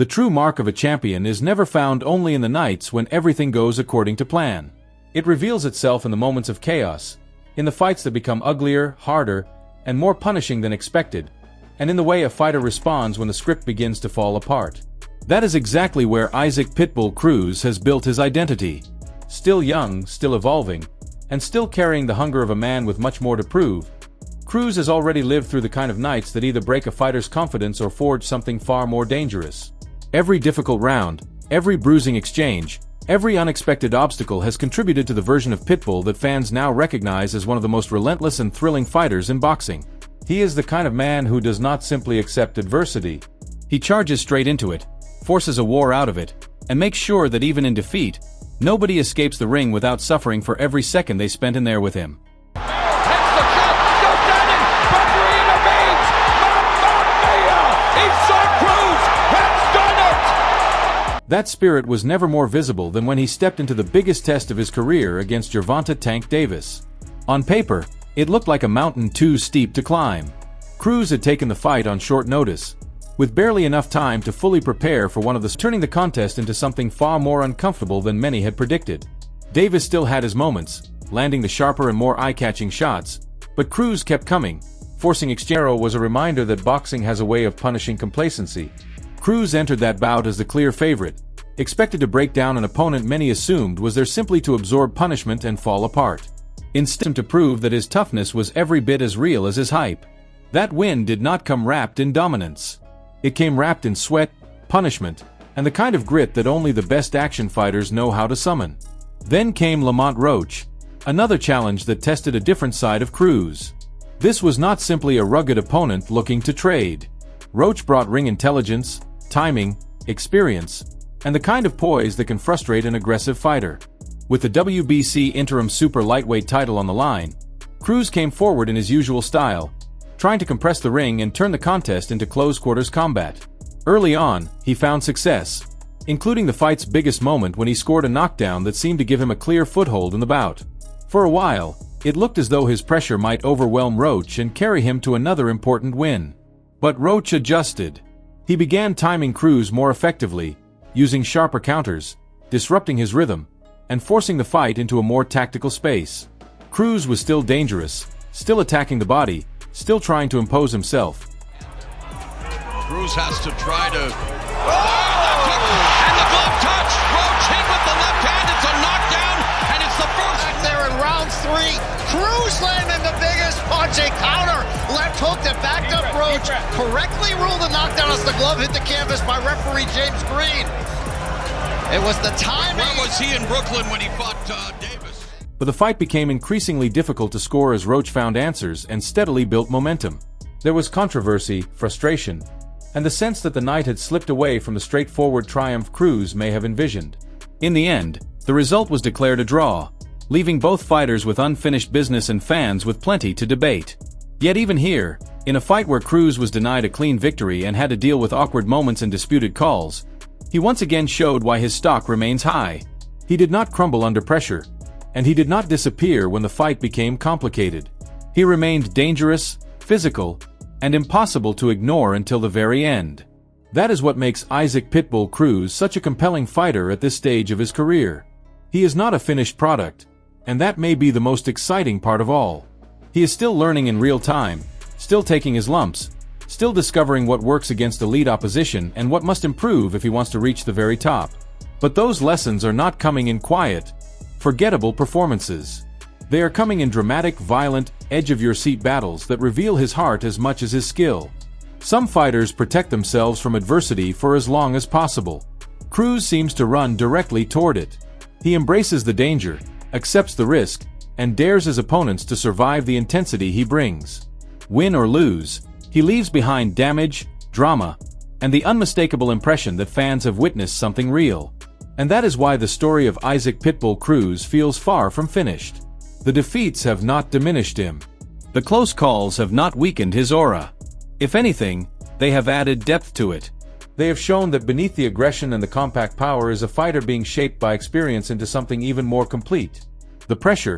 The true mark of a champion is never found only in the nights when everything goes according to plan. It reveals itself in the moments of chaos, in the fights that become uglier, harder, and more punishing than expected, and in the way a fighter responds when the script begins to fall apart. That is exactly where Isaac Pitbull Cruz has built his identity. Still young, still evolving, and still carrying the hunger of a man with much more to prove, Cruz has already lived through the kind of nights that either break a fighter's confidence or forge something far more dangerous. Every difficult round, every bruising exchange, every unexpected obstacle has contributed to the version of Pitbull that fans now recognize as one of the most relentless and thrilling fighters in boxing. He is the kind of man who does not simply accept adversity. He charges straight into it, forces a war out of it, and makes sure that even in defeat, nobody escapes the ring without suffering for every second they spent in there with him. That spirit was never more visible than when he stepped into the biggest test of his career against Gervonta "Tank" Davis. On paper, it looked like a mountain too steep to climb. Cruz had taken the fight on short notice, with barely enough time to fully prepare for turning the contest into something far more uncomfortable than many had predicted. Davis still had his moments, landing the sharper and more eye-catching shots, but Cruz kept coming, forcing exchange. Fierro was a reminder that boxing has a way of punishing complacency. Cruz entered that bout as the clear favorite, expected to break down an opponent many assumed was there simply to absorb punishment and fall apart. Instead, to prove that his toughness was every bit as real as his hype. That win did not come wrapped in dominance. It came wrapped in sweat, punishment, and the kind of grit that only the best action fighters know how to summon. Then came Lamont Roach, another challenge that tested a different side of Cruz. This was not simply a rugged opponent looking to trade. Roach brought ring intelligence, timing, experience, and the kind of poise that can frustrate an aggressive fighter. With the WBC interim super lightweight title on the line, Cruz came forward in his usual style, trying to compress the ring and turn the contest into close-quarters combat. Early on, he found success, including the fight's biggest moment when he scored a knockdown that seemed to give him a clear foothold in the bout. For a while, it looked as though his pressure might overwhelm Roach and carry him to another important win. But Roach adjusted. He began timing Cruz more effectively, using sharper counters, disrupting his rhythm, and forcing the fight into a more tactical space. Cruz was still dangerous, still attacking the body, still trying to impose himself. Cruz has to try to... left hook, and the glove touch! Roach hit with the left hand, it's a knockdown, and it's the first... Back there in round 3, Cruz landing the biggest punch, a counter, left hook that backed up Roach, correctly ruled the knockdown as the glove hit the canvas by referee James Green. It was the timing. Where was he in Brooklyn when he fought Davis? But the fight became increasingly difficult to score as Roach found answers and steadily built momentum. There was controversy, frustration, and the sense that the night had slipped away from the straightforward triumph Cruz may have envisioned. In the end, the result was declared a draw, leaving both fighters with unfinished business and fans with plenty to debate. Yet even here, in a fight where Cruz was denied a clean victory and had to deal with awkward moments and disputed calls, he once again showed why his stock remains high. He did not crumble under pressure, and he did not disappear when the fight became complicated. He remained dangerous, physical, and impossible to ignore until the very end. That is what makes Isaac Pitbull Cruz such a compelling fighter at this stage of his career. He is not a finished product, and that may be the most exciting part of all. He is still learning in real time, still taking his lumps, still discovering what works against elite opposition and what must improve if he wants to reach the very top. But those lessons are not coming in quiet, forgettable performances. They are coming in dramatic, violent, edge-of-your-seat battles that reveal his heart as much as his skill. Some fighters protect themselves from adversity for as long as possible. Cruz seems to run directly toward it. He embraces the danger, accepts the risk, and dares his opponents to survive the intensity he brings. Win or lose, he leaves behind damage, drama, and the unmistakable impression that fans have witnessed something real. And that is why the story of Isaac Pitbull Cruz feels far from finished. The defeats have not diminished him. The close calls have not weakened his aura. If anything, they have added depth to it. They have shown that beneath the aggression and the compact power is a fighter being shaped by experience into something even more complete. The pressure,